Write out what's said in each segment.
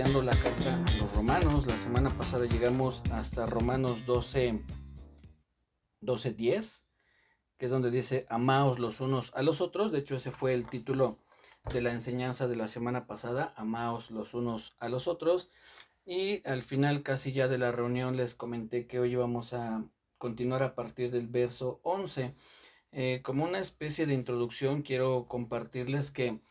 estudiando la carta a los romanos. La semana pasada llegamos hasta Romanos 12:10, que es donde dice amaos los unos a los otros. De hecho, ese fue el título de la enseñanza de la semana pasada, amaos los unos a los otros. Y al final casi ya de la reunión les comenté que hoy vamos a continuar a partir del verso 11. Como una especie de introducción, quiero compartirles que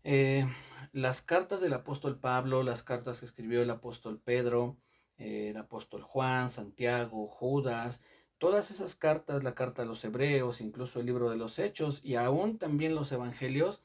eh, las cartas del apóstol Pablo, las cartas que escribió el apóstol Pedro, el apóstol Juan, Santiago, Judas, todas esas cartas, la carta a los hebreos, incluso el libro de los Hechos y aún también los evangelios,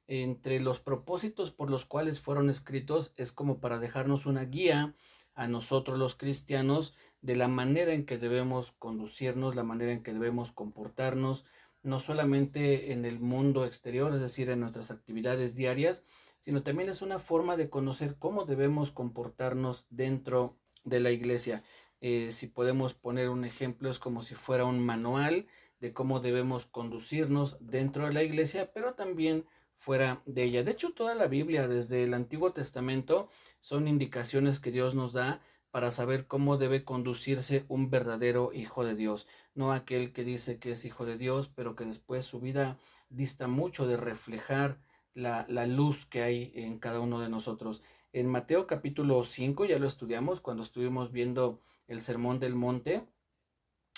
entre los propósitos por los cuales fueron escritos es como para dejarnos una guía a nosotros los cristianos de la manera en que debemos conducirnos, la manera en que debemos comportarnos, no solamente en el mundo exterior, es decir, en nuestras actividades diarias, sino también es una forma de conocer cómo debemos comportarnos dentro de la iglesia. Si podemos poner un ejemplo, es como si fuera un manual de cómo debemos conducirnos dentro de la iglesia, pero también fuera de ella. De hecho, toda la Biblia, desde el Antiguo Testamento, son indicaciones que Dios nos da para saber cómo debe conducirse un verdadero hijo de Dios, no aquel que dice que es hijo de Dios, pero que después su vida dista mucho de reflejar la luz que hay en cada uno de nosotros. En Mateo capítulo 5, ya lo estudiamos cuando estuvimos viendo el Sermón del Monte,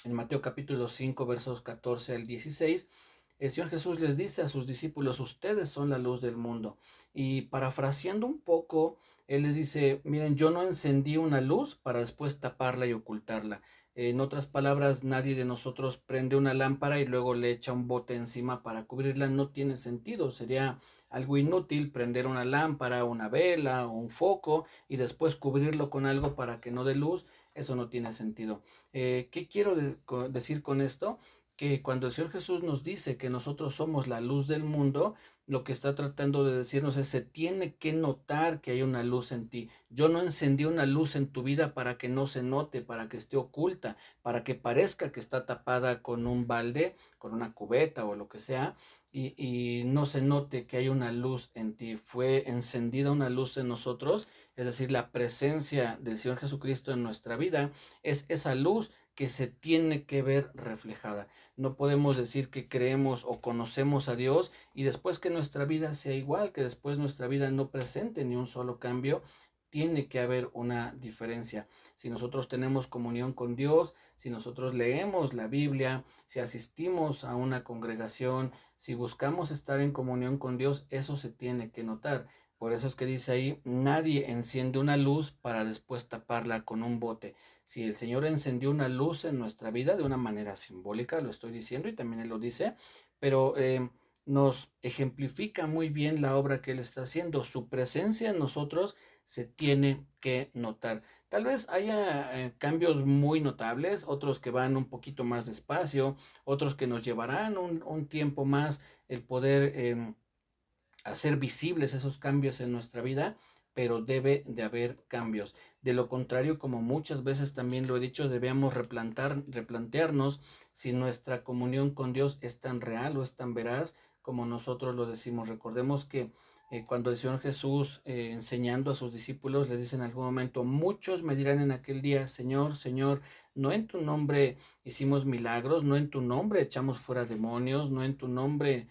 en Mateo capítulo 5, versos 14 al 16, el Señor Jesús les dice a sus discípulos, ustedes son la luz del mundo. Y parafraseando un poco, Él les dice, miren, yo no encendí una luz para después taparla y ocultarla. En otras palabras, nadie de nosotros prende una lámpara y luego le echa un bote encima para cubrirla. No tiene sentido. Sería algo inútil prender una lámpara, una vela o un foco y después cubrirlo con algo para que no dé luz. Eso no tiene sentido. ¿Qué quiero decir con esto? Que cuando el Señor Jesús nos dice que nosotros somos la luz del mundo, lo que está tratando de decirnos es, se tiene que notar que hay una luz en ti. Yo no encendí una luz en tu vida para que no se note, para que esté oculta, para que parezca que está tapada con un balde, con una cubeta o lo que sea, y no se note que hay una luz en ti. Fue encendida una luz en nosotros, es decir, la presencia del Señor Jesucristo en nuestra vida es esa luz que se tiene que ver reflejada. No podemos decir que creemos o conocemos a Dios y después que nuestra vida sea igual, que después nuestra vida no presente ni un solo cambio. Tiene que haber una diferencia. Si nosotros tenemos comunión con Dios, si nosotros leemos la Biblia, si asistimos a una congregación, si buscamos estar en comunión con Dios, eso se tiene que notar. Por eso es que dice ahí, nadie enciende una luz para después taparla con un bote. Si el Señor encendió una luz en nuestra vida de una manera simbólica, lo estoy diciendo y también Él lo dice, pero nos ejemplifica muy bien la obra que Él está haciendo. Su presencia en nosotros se tiene que notar. Tal vez haya cambios muy notables, otros que van un poquito más despacio, otros que nos llevarán un tiempo más el poder hacer visibles esos cambios en nuestra vida, pero debe de haber cambios. De lo contrario, como muchas veces también lo he dicho, debemos replantearnos si nuestra comunión con Dios es tan real o es tan veraz como nosotros lo decimos. Recordemos que cuando el Señor Jesús, enseñando a sus discípulos, les dice en algún momento, muchos me dirán en aquel día, Señor, Señor, no en tu nombre hicimos milagros, no en tu nombre echamos fuera demonios, no en tu nombre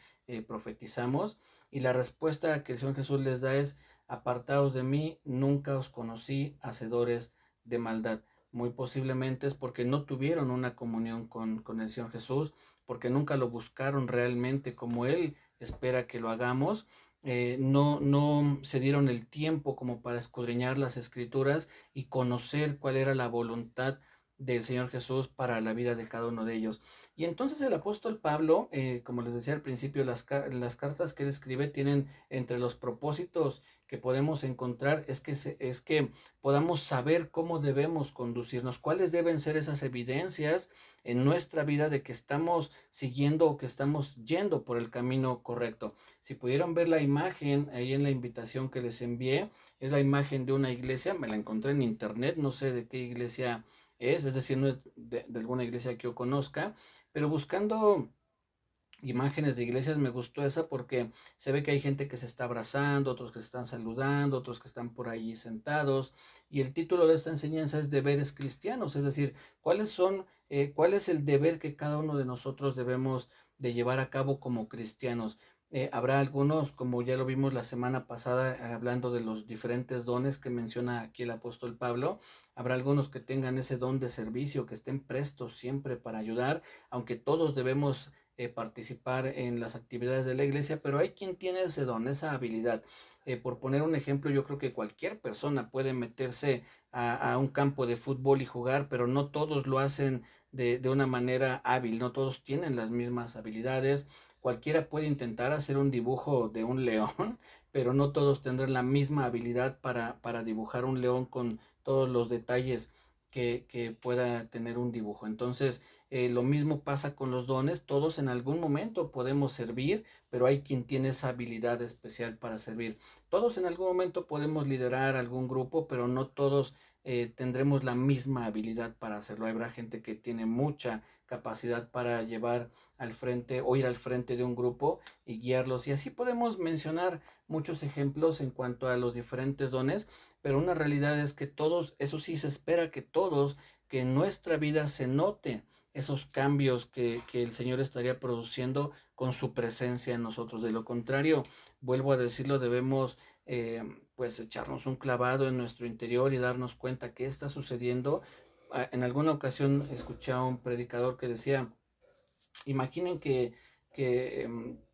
profetizamos. Y la respuesta que el Señor Jesús les da es, apartaos de mí, nunca os conocí, hacedores de maldad. Muy posiblemente es porque no tuvieron una comunión con el Señor Jesús, porque nunca lo buscaron realmente como Él espera que lo hagamos. No se dieron el tiempo como para escudriñar las escrituras y conocer cuál era la voluntad del Señor Jesús para la vida de cada uno de ellos. Y entonces el apóstol Pablo, como les decía al principio, las cartas que él escribe tienen entre los propósitos que podemos encontrar es que podamos saber cómo debemos conducirnos, cuáles deben ser esas evidencias en nuestra vida de que estamos siguiendo o que estamos yendo por el camino correcto. Si pudieron ver la imagen ahí en la invitación que les envié, es la imagen de una iglesia, me la encontré en internet, no sé de qué iglesia es decir, no es de alguna iglesia que yo conozca, pero buscando imágenes de iglesias, me gustó esa porque se ve que hay gente que se está abrazando, otros que se están saludando, otros que están por ahí sentados. Y el título de esta enseñanza es Deberes Cristianos, es decir, cuál es el deber que cada uno de nosotros debemos de llevar a cabo como cristianos. Habrá algunos, como ya lo vimos la semana pasada, hablando de los diferentes dones que menciona aquí el apóstol Pablo, habrá algunos que tengan ese don de servicio, que estén prestos siempre para ayudar, aunque todos debemos participar en las actividades de la iglesia, pero hay quien tiene ese don, esa habilidad. Por poner un ejemplo, yo creo que cualquier persona puede meterse a un campo de fútbol y jugar, pero no todos lo hacen de una manera hábil, no todos tienen las mismas habilidades. Cualquiera puede intentar hacer un dibujo de un león, pero no todos tendrán la misma habilidad para dibujar un león con todos los detalles que pueda tener un dibujo. Entonces, lo mismo pasa con los dones, todos en algún momento podemos servir, pero hay quien tiene esa habilidad especial para servir. Todos en algún momento podemos liderar algún grupo, pero no todos tendremos la misma habilidad para hacerlo. Habrá gente que tiene mucha capacidad para llevar al frente o ir al frente de un grupo y guiarlos. Y así podemos mencionar muchos ejemplos en cuanto a los diferentes dones, pero una realidad es que todos, eso sí, se espera que todos, que en nuestra vida se note esos cambios que el Señor estaría produciendo con su presencia en nosotros. De lo contrario, vuelvo a decirlo, debemos pues echarnos un clavado en nuestro interior y darnos cuenta qué está sucediendo. En alguna ocasión escuché a un predicador que decía, imaginen que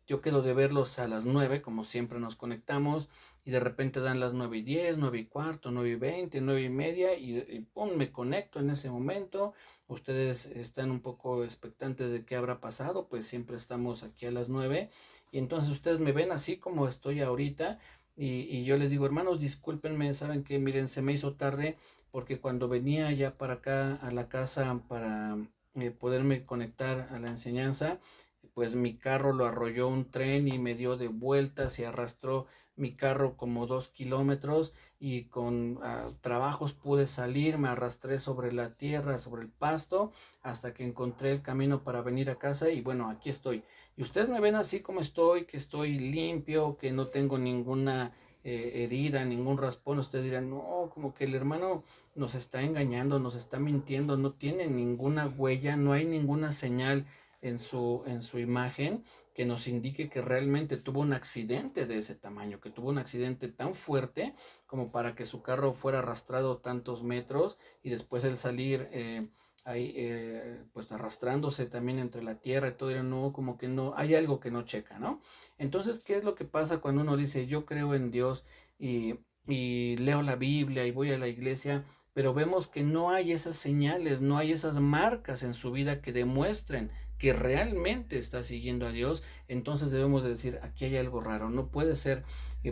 yo quedo de verlos a las 9, como siempre nos conectamos, y de repente dan las 9:10, 9:15, 9:20, 9:30, y pum, me conecto en ese momento. Ustedes están un poco expectantes de qué habrá pasado, pues siempre estamos aquí a las 9, y entonces ustedes me ven así como estoy ahorita, y yo les digo, hermanos, discúlpenme, saben que, miren, se me hizo tarde, porque cuando venía ya para acá a la casa para poderme conectar a la enseñanza, pues mi carro lo arrolló un tren y me dio de vueltas y arrastró mi carro como 2 kilómetros, y con trabajos pude salir, me arrastré sobre la tierra, sobre el pasto, hasta que encontré el camino para venir a casa, y bueno, aquí estoy. Y ustedes me ven así como estoy, que estoy limpio, que no tengo ninguna herida, ningún raspón. Ustedes dirán, no, como que el hermano nos está engañando, nos está mintiendo, no tiene ninguna huella, no hay ninguna señal en su imagen que nos indique que realmente tuvo un accidente de ese tamaño, que tuvo un accidente tan fuerte como para que su carro fuera arrastrado tantos metros y después el salir ahí pues arrastrándose también entre la tierra y todo, y no, como que no, hay algo que no checa, ¿no? Entonces, ¿qué es lo que pasa cuando uno dice yo creo en Dios y leo la Biblia y voy a la iglesia, pero vemos que no hay esas señales, no hay esas marcas en su vida que demuestren que realmente está siguiendo a Dios? Entonces debemos de decir, aquí hay algo raro, no puede ser,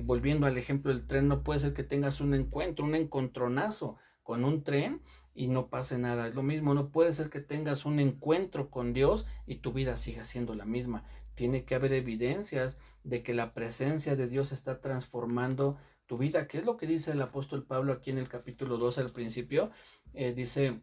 volviendo al ejemplo del tren, no puede ser que tengas un encuentro, un encontronazo con un tren y no pase nada. Es lo mismo, no puede ser que tengas un encuentro con Dios y tu vida siga siendo la misma. Tiene que haber evidencias de que la presencia de Dios está transformando tu vida. ¿Qué es lo que dice el apóstol Pablo aquí en el capítulo 2 al principio? Dice,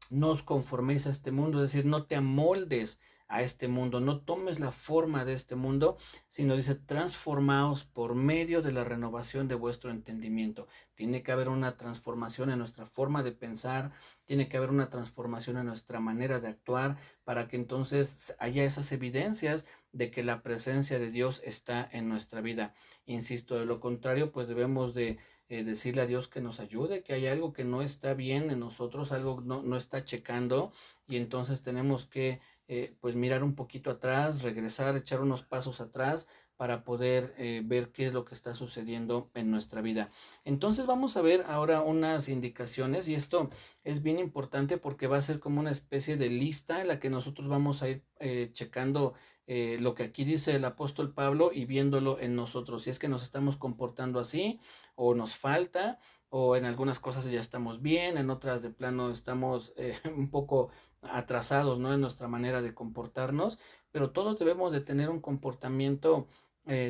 no os conforméis a este mundo, es decir, no te amoldes a este mundo, no tomes la forma de este mundo, sino dice, transformaos por medio de la renovación de vuestro entendimiento. Tiene que haber una transformación en nuestra forma de pensar, tiene que haber una transformación en nuestra manera de actuar, para que entonces haya esas evidencias de que la presencia de Dios está en nuestra vida. Insisto, de lo contrario, pues debemos de decirle a Dios que nos ayude, que hay algo que no está bien en nosotros, algo no está checando, y entonces tenemos que pues mirar un poquito atrás, regresar, echar unos pasos atrás para poder ver qué es lo que está sucediendo en nuestra vida. Entonces vamos a ver ahora unas indicaciones, y esto es bien importante porque va a ser como una especie de lista en la que nosotros vamos a ir checando lo que aquí dice el apóstol Pablo y viéndolo en nosotros, si es que nos estamos comportando así o nos falta, o en algunas cosas ya estamos bien, en otras de plano estamos un poco atrasados, ¿no? En nuestra manera de comportarnos, pero todos debemos de tener un comportamiento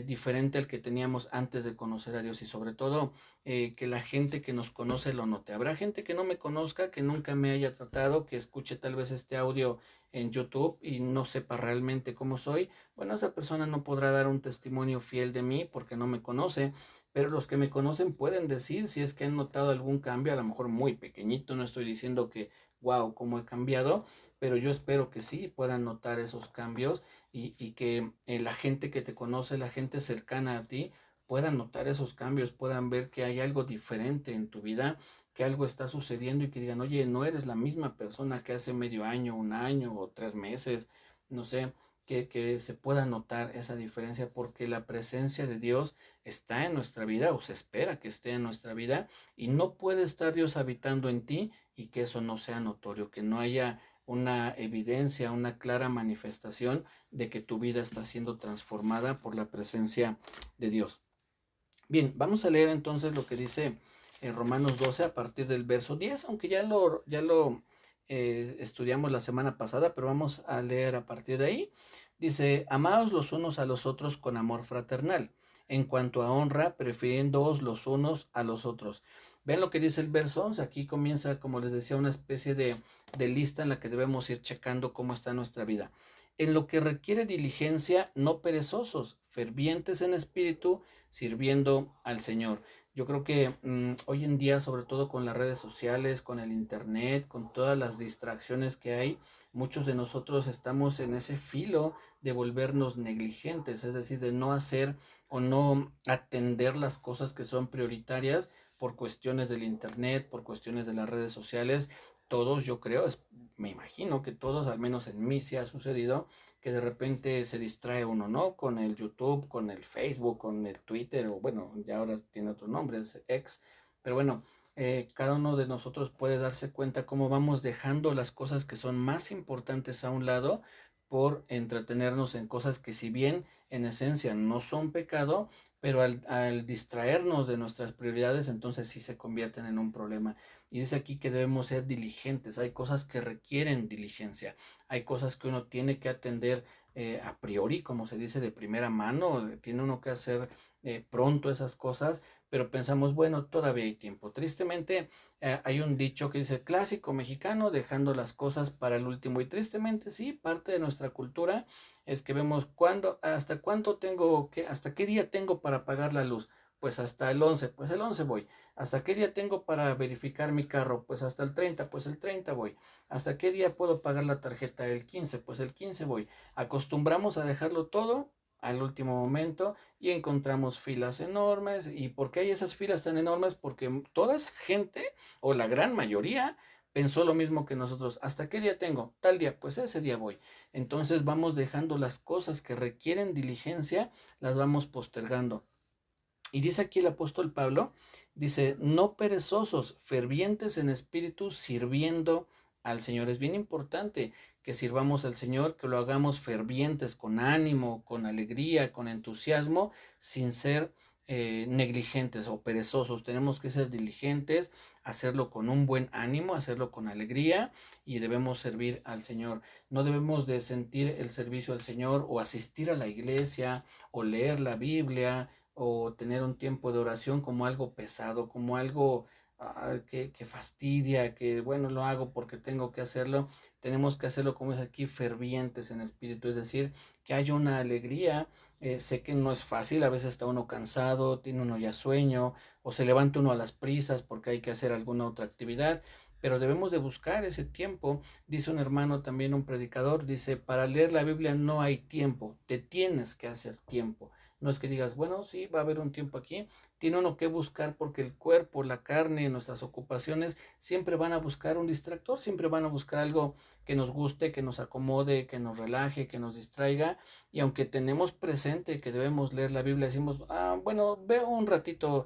diferente al que teníamos antes de conocer a Dios y sobre todo que la gente que nos conoce lo note. Habrá gente que no me conozca, que nunca me haya tratado, que escuche tal vez este audio en YouTube y no sepa realmente cómo soy. Bueno, esa persona no podrá dar un testimonio fiel de mí porque no me conoce, pero los que me conocen pueden decir si es que han notado algún cambio, a lo mejor muy pequeñito, no estoy diciendo que, wow, cómo he cambiado, pero yo espero que sí puedan notar esos cambios y que la gente que te conoce, la gente cercana a ti, puedan notar esos cambios, puedan ver que hay algo diferente en tu vida, que algo está sucediendo y que digan, oye, no eres la misma persona que hace medio año, un año o 3 meses, no sé, que se pueda notar esa diferencia porque la presencia de Dios está en nuestra vida o se espera que esté en nuestra vida y no puede estar Dios habitando en ti y que eso no sea notorio, que no haya una evidencia, una clara manifestación de que tu vida está siendo transformada por la presencia de Dios. Bien, vamos a leer entonces lo que dice en Romanos 12 a partir del verso 10, aunque ya lo estudiamos la semana pasada, pero vamos a leer a partir de ahí. Dice, amaos los unos a los otros con amor fraternal, en cuanto a honra, prefiriéndoos los unos a los otros. Ven lo que dice el verso 11, aquí comienza, como les decía, una especie de lista en la que debemos ir checando cómo está nuestra vida. En lo que requiere diligencia, no perezosos, fervientes en espíritu, sirviendo al Señor. Yo creo que hoy en día, sobre todo con las redes sociales, con el internet, con todas las distracciones que hay, muchos de nosotros estamos en ese filo de volvernos negligentes, es decir, de no hacer o no atender las cosas que son prioritarias por cuestiones del internet, por cuestiones de las redes sociales. Todos, yo creo, me imagino que todos, al menos en mí sí ha sucedido, que de repente se distrae uno, ¿no? Con el YouTube, con el Facebook, con el Twitter, o bueno, ya ahora tiene otro nombre, es X, pero bueno, cada uno de nosotros puede darse cuenta cómo vamos dejando las cosas que son más importantes a un lado por entretenernos en cosas que si bien en esencia no son pecado, pero al distraernos de nuestras prioridades, entonces sí se convierten en un problema. Y dice aquí que debemos ser diligentes. Hay cosas que requieren diligencia. Hay cosas que uno tiene que atender a priori, como se dice, de primera mano. Tiene uno que hacer pronto esas cosas, pero pensamos, bueno, todavía hay tiempo. Tristemente, hay un dicho que dice, clásico mexicano, dejando las cosas para el último. Y tristemente, sí, parte de nuestra cultura es que vemos hasta cuánto tengo, hasta qué día tengo para pagar la luz. Pues hasta el 11, pues el 11 voy. ¿Hasta qué día tengo para verificar mi carro? Pues hasta el 30, pues el 30 voy. ¿Hasta qué día puedo pagar la tarjeta? El 15, pues el 15 voy. Acostumbramos a dejarlo todo al último momento y encontramos filas enormes. ¿Y por qué hay esas filas tan enormes? Porque toda esa gente, o la gran mayoría, pensó lo mismo que nosotros. ¿Hasta qué día tengo? Tal día, pues ese día voy. Entonces vamos dejando las cosas que requieren diligencia, las vamos postergando. Y dice aquí el apóstol Pablo, dice, no perezosos, fervientes en espíritu, sirviendo al Señor. Es bien importante que sirvamos al Señor, que lo hagamos fervientes, con ánimo, con alegría, con entusiasmo, sin ser negligentes o perezosos. Tenemos que ser diligentes, hacerlo con un buen ánimo, hacerlo con alegría y debemos servir al Señor. No debemos de sentir el servicio al Señor o asistir a la iglesia o leer la Biblia o tener un tiempo de oración como algo pesado, como algo que fastidia, que bueno, lo hago porque tengo que hacerlo. Tenemos que hacerlo, como es aquí, fervientes en espíritu, es decir, que haya una alegría. Sé que no es fácil, a veces está uno cansado, tiene uno ya sueño, o se levanta uno a las prisas porque hay que hacer alguna otra actividad, pero debemos de buscar ese tiempo. Dice un hermano también, un predicador, dice, para leer la Biblia no hay tiempo, te tienes que hacer tiempo. No es que digas, bueno, sí, va a haber un tiempo aquí. Tiene uno que buscar porque el cuerpo, la carne, nuestras ocupaciones siempre van a buscar un distractor, siempre van a buscar algo que nos guste, que nos acomode, que nos relaje, que nos distraiga. Y aunque tenemos presente que debemos leer la Biblia, decimos, bueno, veo un ratito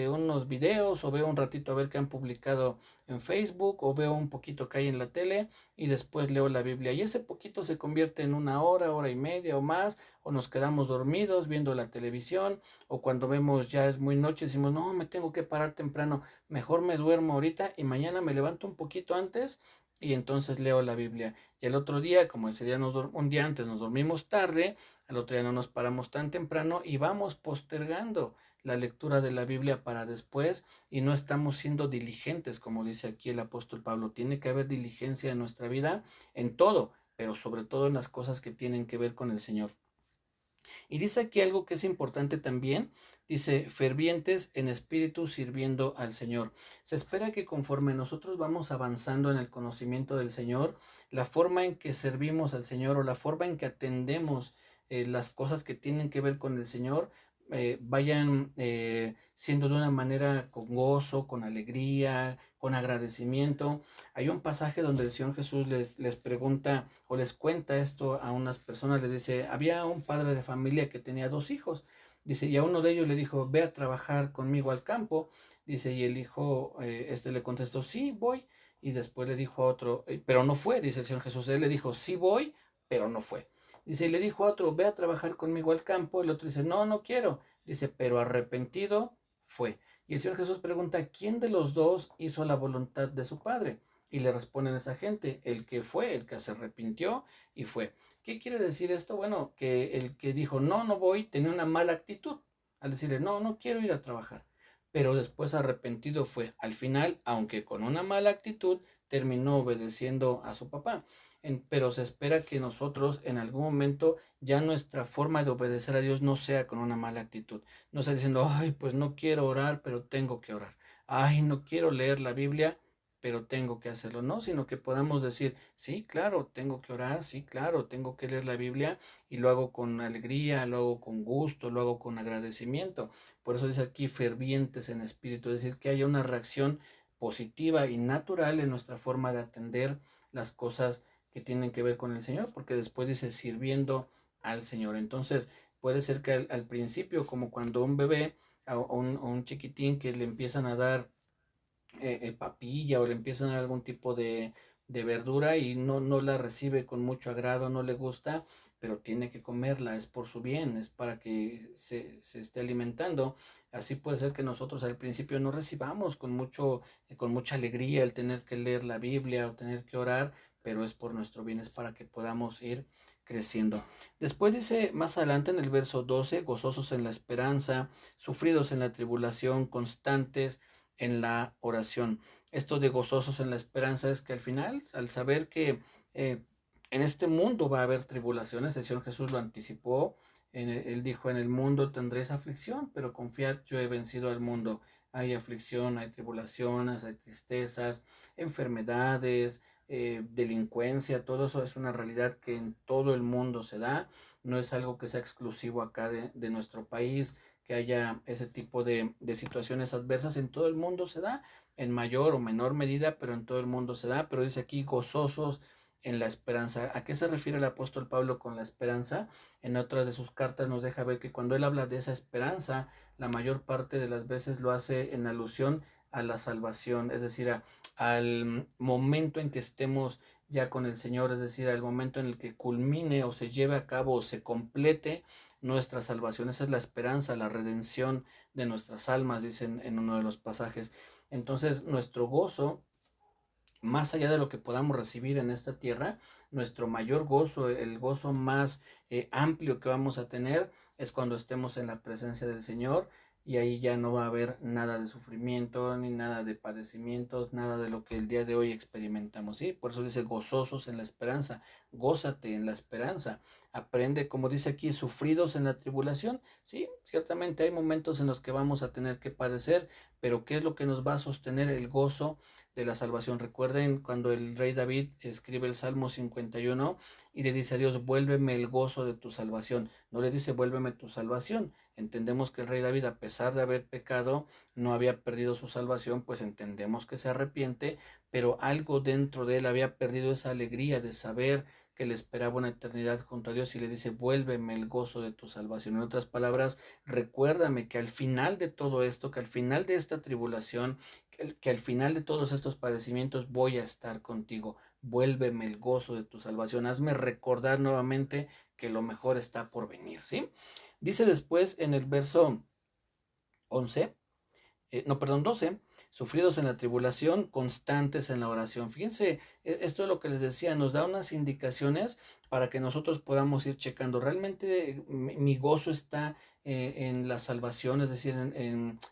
unos videos o veo un ratito a ver qué han publicado en Facebook o veo un poquito que hay en la tele y después leo la Biblia. Y ese poquito se convierte en una hora, hora y media o más, o nos quedamos dormidos viendo la televisión, o cuando vemos ya es muy noche decimos, no, me tengo que parar temprano, mejor me duermo ahorita y mañana me levanto un poquito antes y entonces leo la Biblia. Y el otro día, como ese día un día antes nos dormimos tarde, al otro día no nos paramos tan temprano y vamos postergando la lectura de la Biblia para después y no estamos siendo diligentes, como dice aquí el apóstol Pablo. Tiene que haber diligencia en nuestra vida en todo, pero sobre todo en las cosas que tienen que ver con el Señor. Y dice aquí algo que es importante también, dice, fervientes en espíritu sirviendo al Señor. Se espera que conforme nosotros vamos avanzando en el conocimiento del Señor, la forma en que servimos al Señor o la forma en que atendemos las cosas que tienen que ver con el Señor, vayan siendo de una manera con gozo, con alegría, con agradecimiento. Hay un pasaje donde el Señor Jesús les pregunta o les cuenta esto a unas personas, les dice, había un padre de familia que tenía 2 hijos, dice, y a uno de ellos le dijo, ve a trabajar conmigo al campo, dice, y el hijo, le contestó, sí, voy, y después le dijo a otro, pero no fue, dice el Señor Jesús, él le dijo, sí voy, pero no fue. Dice, y le dijo a otro, ve a trabajar conmigo al campo, el otro dice, no, no quiero, dice, pero arrepentido fue. Y el Señor Jesús pregunta, ¿quién de los dos hizo la voluntad de su padre? Y le responden a esa gente, el que fue, el que se arrepintió y fue. ¿Qué quiere decir esto? Bueno, que el que dijo, no, no voy, tenía una mala actitud al decirle, no, no quiero ir a trabajar. Pero después arrepentido fue. Al final, aunque con una mala actitud, terminó obedeciendo a su papá. Pero se espera que nosotros en algún momento ya nuestra forma de obedecer a Dios no sea con una mala actitud. No sea diciendo, ay, pues no quiero orar, pero tengo que orar. Ay, no quiero leer la Biblia, pero tengo que hacerlo, no, sino que podamos decir, sí, claro, tengo que orar, sí, claro, tengo que leer la Biblia y lo hago con alegría, lo hago con gusto, lo hago con agradecimiento. Por eso dice aquí fervientes en espíritu, es decir, que haya una reacción positiva y natural en nuestra forma de atender las cosas que tienen que ver con el Señor, porque después dice sirviendo al Señor. Entonces, puede ser que al principio, como cuando un bebé o un chiquitín que le empiezan a dar papilla o le empiezan a dar algún tipo de verdura y no la recibe con mucho agrado, no le gusta, pero tiene que comerla, es por su bien, es para que se esté alimentando. Así puede ser que nosotros al principio no recibamos con mucha alegría el tener que leer la Biblia o tener que orar, pero es por nuestro bien, es para que podamos ir creciendo. Después dice más adelante en el verso 12, gozosos en la esperanza, sufridos en la tribulación, constantes en la oración. Esto de gozosos en la esperanza es que al final, al saber que en este mundo va a haber tribulaciones, el Señor Jesús lo anticipó, él dijo, en el mundo tendréis aflicción, pero confiad, yo he vencido al mundo. Hay aflicción, hay tribulaciones, hay tristezas, enfermedades, delincuencia, todo eso es una realidad que en todo el mundo se da, no es algo que sea exclusivo acá de nuestro país, que haya ese tipo de situaciones adversas. En todo el mundo se da, en mayor o menor medida, pero en todo el mundo se da. Pero dice aquí gozosos en la esperanza. ¿A qué se refiere el apóstol Pablo con la esperanza? En otras de sus cartas nos deja ver que cuando él habla de esa esperanza, la mayor parte de las veces lo hace en alusión a la salvación, es decir, al momento en que estemos ya con el Señor, es decir, al momento en el que culmine o se lleve a cabo o se complete nuestra salvación. Esa es la esperanza, la redención de nuestras almas, dicen en uno de los pasajes. Entonces, nuestro gozo, más allá de lo que podamos recibir en esta tierra, nuestro mayor gozo, el gozo más amplio que vamos a tener es cuando estemos en la presencia del Señor, y ahí ya no va a haber nada de sufrimiento, ni nada de padecimientos, nada de lo que el día de hoy experimentamos, ¿sí? Por eso dice gozosos en la esperanza, gózate en la esperanza, aprende, como dice aquí, sufridos en la tribulación, sí, ciertamente hay momentos en los que vamos a tener que padecer, pero ¿qué es lo que nos va a sostener? El gozo de la salvación. Recuerden cuando el rey David escribe el Salmo 51 y le dice a Dios, vuélveme el gozo de tu salvación. No le dice, vuélveme tu salvación. Entendemos que el rey David, a pesar de haber pecado, no había perdido su salvación, pues entendemos que se arrepiente, pero algo dentro de él había perdido esa alegría de saber que le esperaba una eternidad junto a Dios, y le dice, vuélveme el gozo de tu salvación. En otras palabras, recuérdame que al final de todo esto, que al final de esta tribulación, que al final de todos estos padecimientos voy a estar contigo. Vuélveme el gozo de tu salvación. Hazme recordar nuevamente que lo mejor está por venir, ¿sí? Dice después en el verso 11, no, perdón, 12, sufridos en la tribulación, constantes en la oración. Fíjense, esto es lo que les decía, nos da unas indicaciones para que nosotros podamos ir checando. Realmente mi gozo está en la salvación, es decir,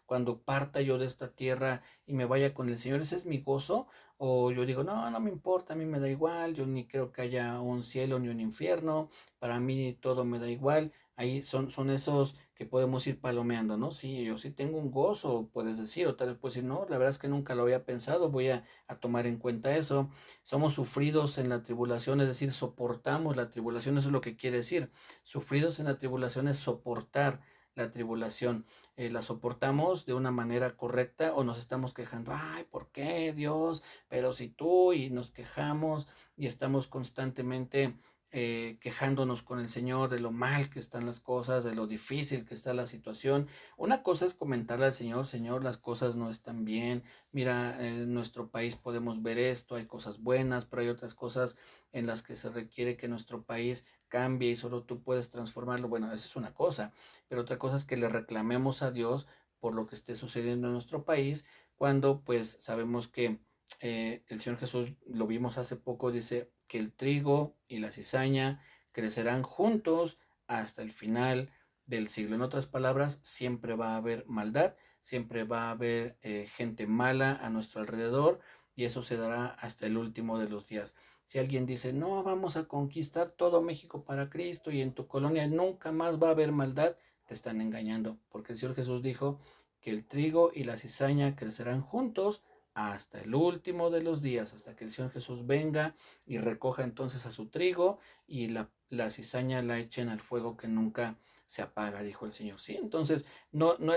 cuando parta yo de esta tierra y me vaya con el Señor, ese es mi gozo. O yo digo, no, no me importa, a mí me da igual, yo ni creo que haya un cielo ni un infierno, para mí todo me da igual. Ahí son esos que podemos ir palomeando, ¿no? Sí, yo sí tengo un gozo, puedes decir, o tal vez puedes decir, no, la verdad es que nunca lo había pensado, voy a tomar en cuenta eso. Somos sufridos en la tribulación, es decir, soportamos la tribulación, eso es lo que quiere decir. Sufridos en la tribulación es soportar la tribulación. La soportamos de una manera correcta o nos estamos quejando, ay, ¿por qué Dios? Pero si tú, y nos quejamos y estamos constantemente quejándonos con el Señor de lo mal que están las cosas, de lo difícil que está la situación. Una cosa es comentarle al Señor, Señor, las cosas no están bien, mira, en nuestro país podemos ver esto, hay cosas buenas, pero hay otras cosas en las que se requiere que nuestro país cambie y solo tú puedes transformarlo. Bueno, esa es una cosa, pero otra cosa es que le reclamemos a Dios por lo que esté sucediendo en nuestro país, cuando pues sabemos que el Señor Jesús, lo vimos hace poco, dice que el trigo y la cizaña crecerán juntos hasta el final del siglo. En otras palabras, siempre va a haber maldad, siempre va a haber gente mala a nuestro alrededor, y eso se dará hasta el último de los días. Si alguien dice, no, vamos a conquistar todo México para Cristo y en tu colonia nunca más va a haber maldad, te están engañando, porque el Señor Jesús dijo que el trigo y la cizaña crecerán juntos hasta el último de los días, hasta que el Señor Jesús venga y recoja entonces a su trigo y la cizaña la echen al fuego que nunca se apaga, dijo el Señor. Sí, entonces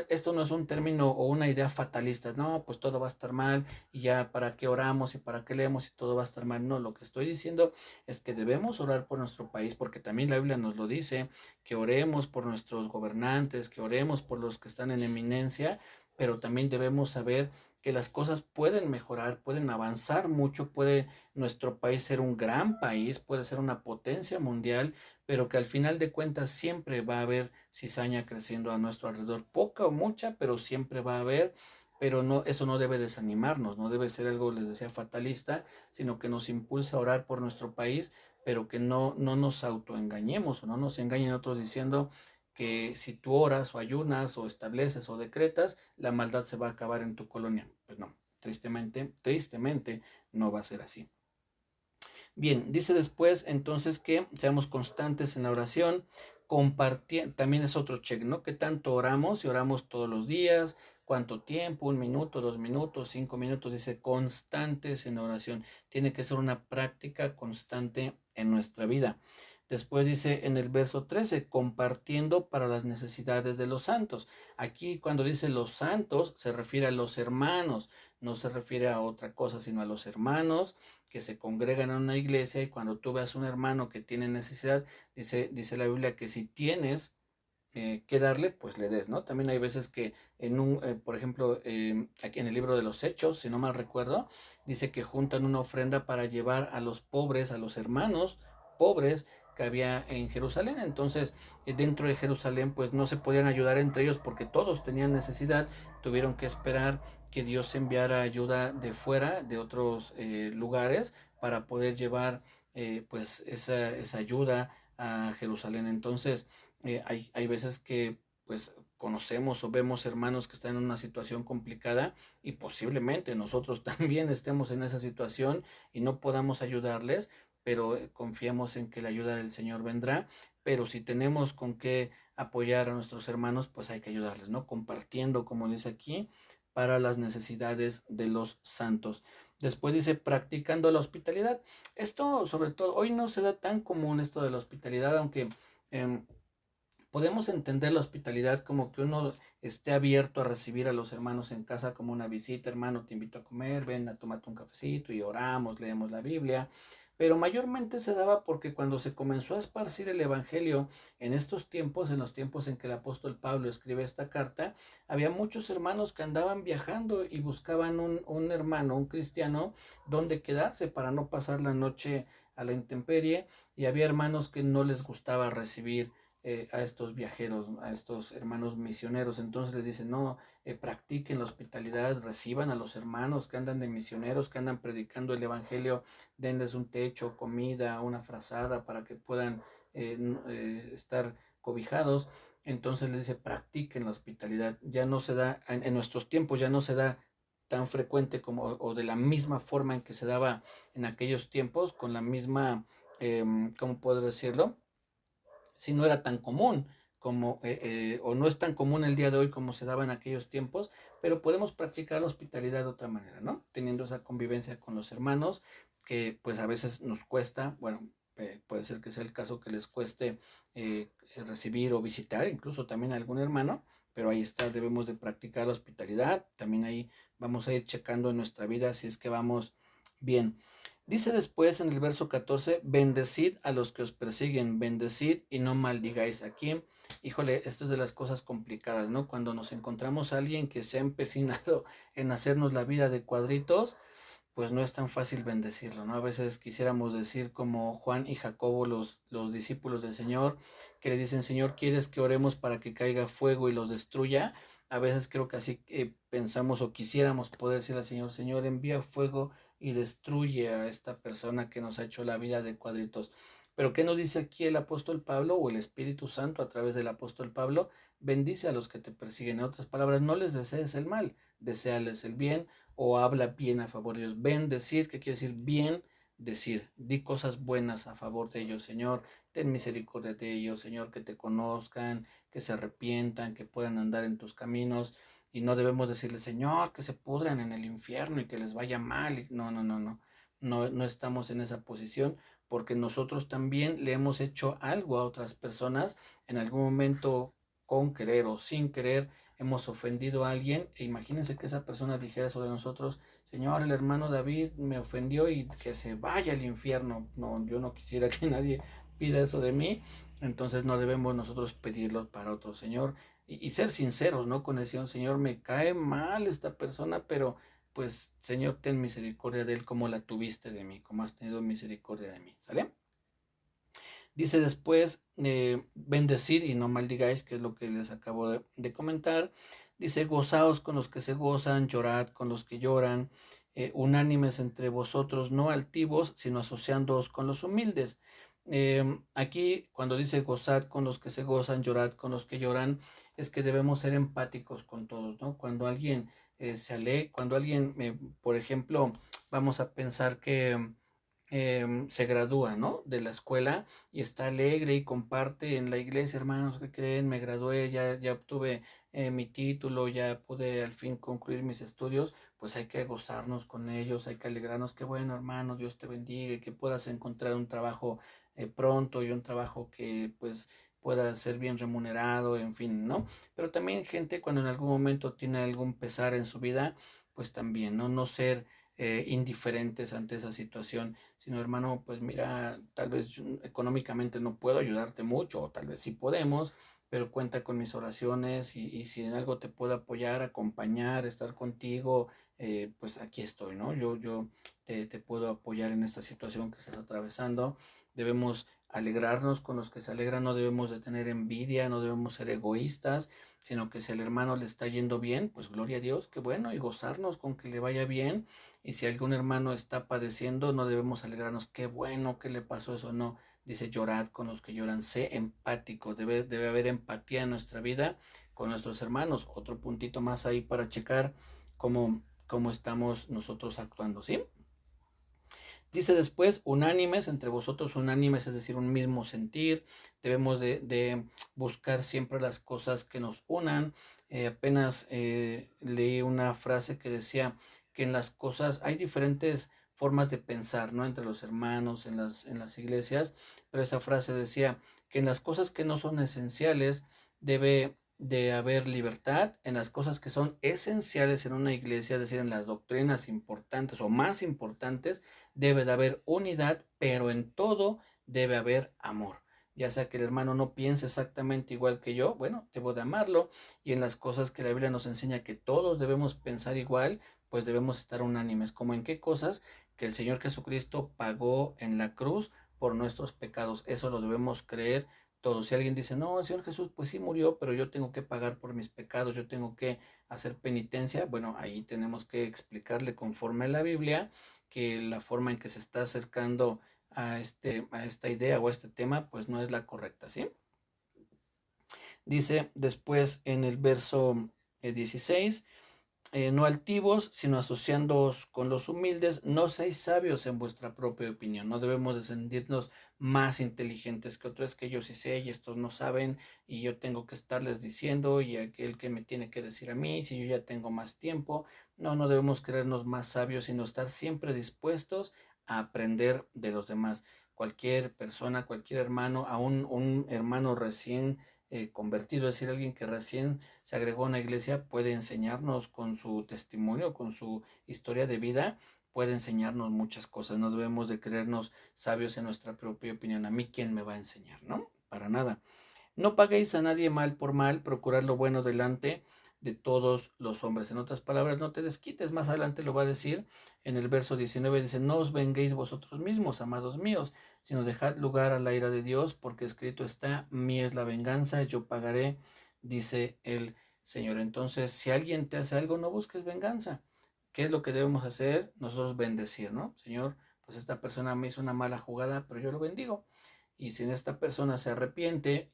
esto no es un término o una idea fatalista, no, pues todo va a estar mal y ya para qué oramos y para qué leemos y todo va a estar mal. No, lo que estoy diciendo es que debemos orar por nuestro país, porque también la Biblia nos lo dice, que oremos por nuestros gobernantes, que oremos por los que están en eminencia, pero también debemos saber que las cosas pueden mejorar, pueden avanzar mucho, puede nuestro país ser un gran país, puede ser una potencia mundial, pero que al final de cuentas siempre va a haber cizaña creciendo a nuestro alrededor, poca o mucha, pero siempre va a haber. Pero no, eso no debe desanimarnos, no debe ser algo, les decía, fatalista, sino que nos impulsa a orar por nuestro país, pero que no nos autoengañemos o no nos engañen otros diciendo que si tú oras o ayunas o estableces o decretas, la maldad se va a acabar en tu colonia. Pues no, tristemente no va a ser así. Bien, dice después entonces que seamos constantes en la oración, compartir, también es otro check, ¿no? ¿Qué tanto oramos? Si oramos todos los días, ¿cuánto tiempo? 1 minuto, 2 minutos, 5 minutos, dice constantes en la oración. Tiene que ser una práctica constante en nuestra vida. Después dice en el verso 13, compartiendo para las necesidades de los santos. Aquí cuando dice los santos se refiere a los hermanos, no se refiere a otra cosa, sino a los hermanos que se congregan en una iglesia, y cuando tú veas un hermano que tiene necesidad, dice la Biblia que si tienes que darle, pues le des, ¿no? También hay veces que por ejemplo, aquí en el libro de los Hechos, si no mal recuerdo, dice que juntan una ofrenda para llevar a los pobres, a los hermanos pobres que había en Jerusalén. Entonces, dentro de Jerusalén, pues no se podían ayudar entre ellos porque todos tenían necesidad, tuvieron que esperar que Dios enviara ayuda de fuera, de otros lugares, para poder llevar pues esa ayuda a Jerusalén. Entonces, hay veces que pues conocemos o vemos hermanos que están en una situación complicada y posiblemente nosotros también estemos en esa situación y no podamos ayudarles, pero confiemos en que la ayuda del Señor vendrá. Pero si tenemos con qué apoyar a nuestros hermanos, pues hay que ayudarles, ¿no? Compartiendo, como dice aquí, para las necesidades de los santos. Después dice, practicando la hospitalidad. Esto, sobre todo, hoy no se da tan común esto de la hospitalidad, aunque podemos entender la hospitalidad como que uno esté abierto a recibir a los hermanos en casa como una visita. Hermano, te invito a comer, ven a tomarte un cafecito y oramos, leemos la Biblia. Pero mayormente se daba porque cuando se comenzó a esparcir el evangelio en estos tiempos, en los tiempos en que el apóstol Pablo escribe esta carta, había muchos hermanos que andaban viajando y buscaban un hermano, un cristiano, donde quedarse para no pasar la noche a la intemperie, y había hermanos que no les gustaba recibir a estos viajeros, a estos hermanos misioneros. Entonces les dice, no, practiquen la hospitalidad, reciban a los hermanos que andan de misioneros, que andan predicando el evangelio, denles un techo, comida, una frazada para que puedan estar cobijados. Entonces les dice, practiquen la hospitalidad. Ya no se da, en nuestros tiempos ya no se da tan frecuente como, o de la misma forma en que se daba en aquellos tiempos, con la misma, ¿cómo puedo decirlo? Si no era tan común como, o no es tan común el día de hoy como se daba en aquellos tiempos, pero podemos practicar la hospitalidad de otra manera, ¿no? Teniendo esa convivencia con los hermanos, que pues a veces nos cuesta, bueno, puede ser que sea el caso que les cueste recibir o visitar, incluso también a algún hermano, pero ahí está, debemos de practicar la hospitalidad, también ahí vamos a ir checando en nuestra vida si es que vamos bien. Dice después en el verso 14, bendecid a los que os persiguen, bendecid y no maldigáis. Aquí, híjole, esto es de las cosas complicadas, ¿no? Cuando nos encontramos a alguien que se ha empecinado en hacernos la vida de cuadritos, pues no es tan fácil bendecirlo, ¿no? A veces quisiéramos decir como Juan y Jacobo, los discípulos del Señor, que le dicen, Señor, ¿quieres que oremos para que caiga fuego y los destruya? A veces creo que así pensamos o quisiéramos poder decirle al Señor, Señor, envía fuego y destruye a esta persona que nos ha hecho la vida de cuadritos. Pero ¿qué nos dice aquí el apóstol Pablo o el Espíritu Santo a través del apóstol Pablo? Bendice a los que te persiguen. En otras palabras, no les desees el mal, deseales el bien o habla bien a favor de ellos. Bendecir, ¿qué quiere decir? Bien decir. Di cosas buenas a favor de ellos, Señor. Ten misericordia de ellos, Señor, que te conozcan, que se arrepientan, que puedan andar en tus caminos. Y no debemos decirle, Señor, que se pudran en el infierno y que les vaya mal. No, no, no, no. No, no estamos en esa posición porque nosotros también le hemos hecho algo a otras personas en algún momento con querer o sin querer hemos ofendido a alguien e imagínense que esa persona dijera eso de nosotros, Señor, el hermano David me ofendió y que se vaya al infierno. No, yo no quisiera que nadie pida eso de mí, entonces no debemos nosotros pedirlo para otro, Señor, y ser sinceros, ¿no? Con el Señor, me cae mal esta persona, pero pues, Señor, ten misericordia de él como la tuviste de mí, como has tenido misericordia de mí, ¿sale? Dice después, bendecir y no maldigáis, que es lo que les acabo de comentar. Dice, gozaos con los que se gozan, llorad con los que lloran, unánimes entre vosotros, no altivos, sino asociándoos con los humildes. Aquí, cuando dice gozad con los que se gozan, llorad con los que lloran, es que debemos ser empáticos con todos, ¿no? Cuando alguien se alegra, cuando alguien, por ejemplo, vamos a pensar que se gradúa, ¿no? De la escuela y está alegre y comparte en la iglesia, hermanos, ¿qué creen? Me gradué, ya obtuve mi título, ya pude al fin concluir mis estudios, pues hay que gozarnos con ellos, hay que alegrarnos, qué bueno, hermano, Dios te bendiga y que puedas encontrar un trabajo pronto y un trabajo que pues pueda ser bien remunerado, en fin, ¿no? Pero también gente cuando en algún momento tiene algún pesar en su vida, pues también, ¿no? No ser indiferentes ante esa situación, sino hermano, pues mira, tal vez económicamente no puedo ayudarte mucho, o tal vez sí podemos, pero cuenta con mis oraciones y si en algo te puedo apoyar, acompañar, estar contigo, pues aquí estoy, ¿no? Yo te puedo apoyar en esta situación que estás atravesando. Debemos alegrarnos con los que se alegran, no debemos de tener envidia, no debemos ser egoístas, sino que si al hermano le está yendo bien, pues gloria a Dios, qué bueno, y gozarnos con que le vaya bien. Y si algún hermano está padeciendo, no debemos alegrarnos, qué bueno que le pasó eso, no. Dice, llorad con los que lloran, sé empático, debe haber empatía en nuestra vida con nuestros hermanos. Otro puntito más ahí para checar cómo estamos nosotros actuando, ¿sí? Dice después, unánimes, entre vosotros unánimes, es decir, un mismo sentir. Debemos de buscar siempre las cosas que nos unan. Apenas leí una frase que decía que en las cosas hay diferentes formas de pensar, ¿no? Entre los hermanos, en las iglesias, pero esta frase decía que en las cosas que no son esenciales debe de haber libertad, en las cosas que son esenciales en una iglesia, es decir, en las doctrinas importantes o más importantes, debe de haber unidad, pero en todo debe haber amor. Ya sea que el hermano no piense exactamente igual que yo, bueno, debo de amarlo. Y en las cosas que la Biblia nos enseña que todos debemos pensar igual, pues debemos estar unánimes. ¿Como en qué cosas? Que el Señor Jesucristo pagó en la cruz por nuestros pecados. Eso lo debemos creer todo. Si alguien dice, no, el Señor Jesús pues sí murió, pero yo tengo que pagar por mis pecados, yo tengo que hacer penitencia, bueno, ahí tenemos que explicarle conforme a la Biblia que la forma en que se está acercando a esta idea o a este tema, pues no es la correcta, ¿sí? Dice después en el verso 16, no altivos, sino asociándoos con los humildes, no seáis sabios en vuestra propia opinión. No debemos de sentirnos más inteligentes que otros, que yo sí sé y estos no saben, y yo tengo que estarles diciendo, y aquel que me tiene que decir a mí, si yo ya tengo más tiempo. No, no debemos creernos más sabios, sino estar siempre dispuestos a aprender de los demás. Cualquier persona, cualquier hermano, aún un hermano recién convertido, es decir, alguien que recién se agregó a una iglesia, puede enseñarnos con su testimonio, con su historia de vida, puede enseñarnos muchas cosas. No debemos de creernos sabios en nuestra propia opinión. A mí, ¿quién me va a enseñar? ¿No? Para nada. No paguéis a nadie mal por mal, procurad lo bueno delante de todos los hombres. En otras palabras, no te desquites. Más adelante lo va a decir en el verso 19, dice, no os venguéis vosotros mismos, amados míos, sino dejad lugar a la ira de Dios, porque escrito está, mía es la venganza, yo pagaré, dice el Señor. Entonces, si alguien te hace algo, no busques venganza. ¿Qué es lo que debemos hacer? Nosotros bendecir, ¿no? Señor, pues esta persona me hizo una mala jugada, pero yo lo bendigo. Y si esta persona se arrepiente,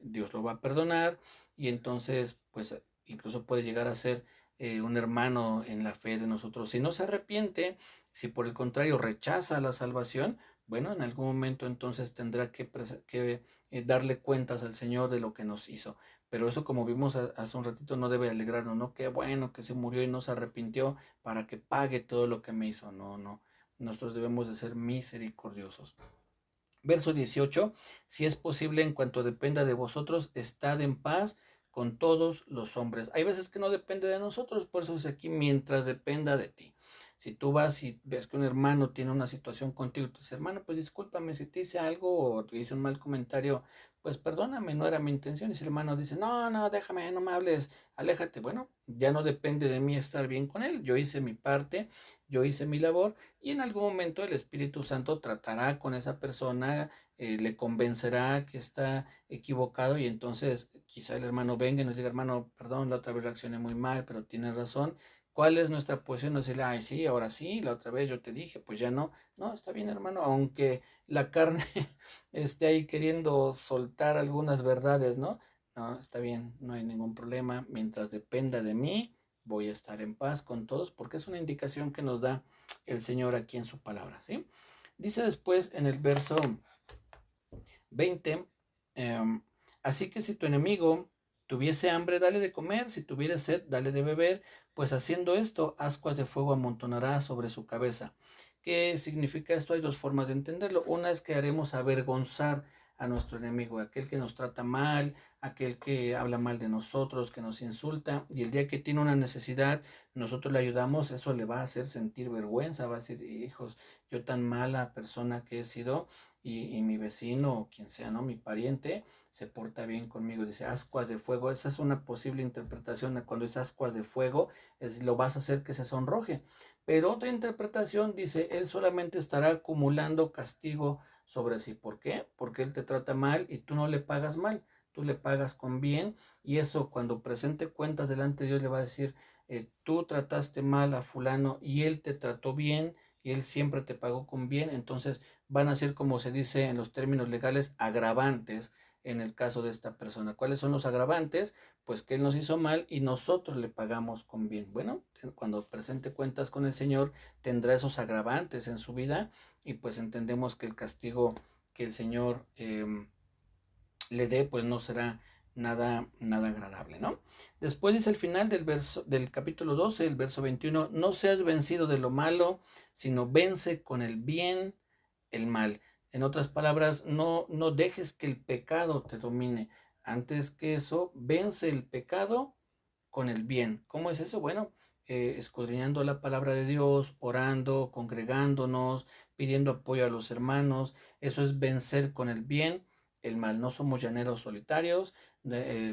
Dios lo va a perdonar y entonces pues incluso puede llegar a ser un hermano en la fe de nosotros. Si no se arrepiente, si por el contrario rechaza la salvación, bueno, en algún momento entonces tendrá que darle cuentas al Señor de lo que nos hizo. Pero eso, como vimos hace un ratito, no debe alegrarnos, ¿no? Qué bueno que se murió y no se arrepintió para que pague todo lo que me hizo. No, no. Nosotros debemos de ser misericordiosos. Verso 18, si es posible, en cuanto dependa de vosotros, estad en paz con todos los hombres. Hay veces que no depende de nosotros, por eso es aquí, mientras dependa de ti. Si tú vas y ves que un hermano tiene una situación contigo, tú dices, hermano, pues discúlpame si te hice algo o te hice un mal comentario, pues perdóname, no era mi intención. Y si el hermano dice, no, no, déjame, no me hables, aléjate, bueno, ya no depende de mí estar bien con él. Yo hice mi parte, yo hice mi labor y en algún momento el Espíritu Santo tratará con esa persona, le convencerá que está equivocado y entonces quizá el hermano venga y nos diga, hermano, perdón, la otra vez reaccioné muy mal, pero tienes razón. ¿Cuál es nuestra posición? No decirle, ay, sí, ahora sí, la otra vez yo te dije, pues ya no. No, está bien, hermano, aunque la carne esté ahí queriendo soltar algunas verdades, ¿no? No, está bien, no hay ningún problema. Mientras dependa de mí, voy a estar en paz con todos, porque es una indicación que nos da el Señor aquí en su palabra, ¿sí? Dice después en el verso 20, así que si tu enemigo tuviese hambre, dale de comer, si tuviere sed, dale de beber, pues haciendo esto, ascuas de fuego amontonará sobre su cabeza. ¿Qué significa esto? Hay dos formas de entenderlo. Una es que haremos avergonzar a nuestro enemigo, aquel que nos trata mal, aquel que habla mal de nosotros, que nos insulta, y el día que tiene una necesidad, nosotros le ayudamos, eso le va a hacer sentir vergüenza, va a decir, hijos, yo tan mala persona que he sido, y mi vecino o quien sea, ¿no? Mi pariente se porta bien conmigo, dice ascuas de fuego. Esa es una posible interpretación. Cuando dice ascuas de fuego, lo vas a hacer que se sonroje. Pero otra interpretación dice, él solamente estará acumulando castigo sobre sí. ¿Por qué? Porque él te trata mal y tú no le pagas mal, tú le pagas con bien, y eso cuando presente cuentas delante de Dios le va a decir, tú trataste mal a fulano y él te trató bien y él siempre te pagó con bien. Entonces van a ser, como se dice en los términos legales, agravantes en el caso de esta persona. ¿Cuáles son los agravantes? Pues que él nos hizo mal y nosotros le pagamos con bien. Bueno, cuando presente cuentas con el Señor, tendrá esos agravantes en su vida y pues entendemos que el castigo que el Señor le dé, pues no será nada, nada agradable, ¿no? Después dice el final del capítulo 12, el verso 21, no seas vencido de lo malo, sino vence con el bien el mal. En otras palabras, no dejes que el pecado te domine. Antes que eso, vence el pecado con el bien. ¿Cómo es eso? Bueno, escudriñando la palabra de Dios, orando, congregándonos, pidiendo apoyo a los hermanos. Eso es vencer con el bien el mal. No somos llaneros solitarios.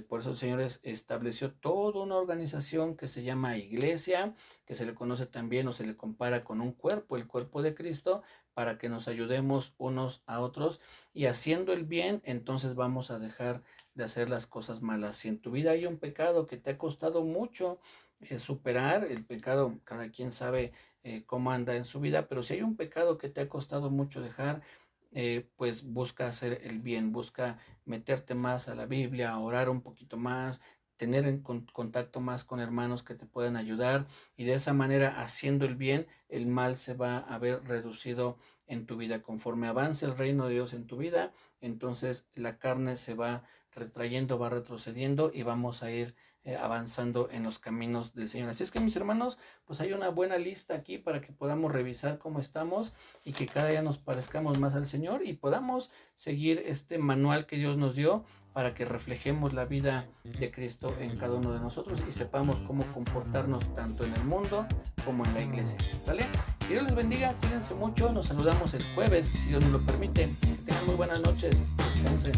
Por eso el Señor estableció toda una organización que se llama iglesia, que se le conoce también o se le compara con un cuerpo, el cuerpo de Cristo, para que nos ayudemos unos a otros, y haciendo el bien, entonces vamos a dejar de hacer las cosas malas. Si en tu vida hay un pecado que te ha costado mucho superar, el pecado, cada quien sabe cómo anda en su vida, pero si hay un pecado que te ha costado mucho dejar, pues busca hacer el bien, busca meterte más a la Biblia, orar un poquito más, tener en contacto más con hermanos que te puedan ayudar, y de esa manera, haciendo el bien, el mal se va a ver reducido en tu vida. Conforme avance el reino de Dios en tu vida, entonces la carne se va retrayendo, va retrocediendo, y vamos a ir avanzando en los caminos del Señor. Así es que, mis hermanos, pues hay una buena lista aquí para que podamos revisar cómo estamos, y que cada día nos parezcamos más al Señor y podamos seguir este manual que Dios nos dio, para que reflejemos la vida de Cristo en cada uno de nosotros y sepamos cómo comportarnos tanto en el mundo como en la iglesia. ¿Vale? Que Dios les bendiga, cuídense mucho, nos saludamos el jueves, si Dios nos lo permite. Que tengan muy buenas noches, descansen.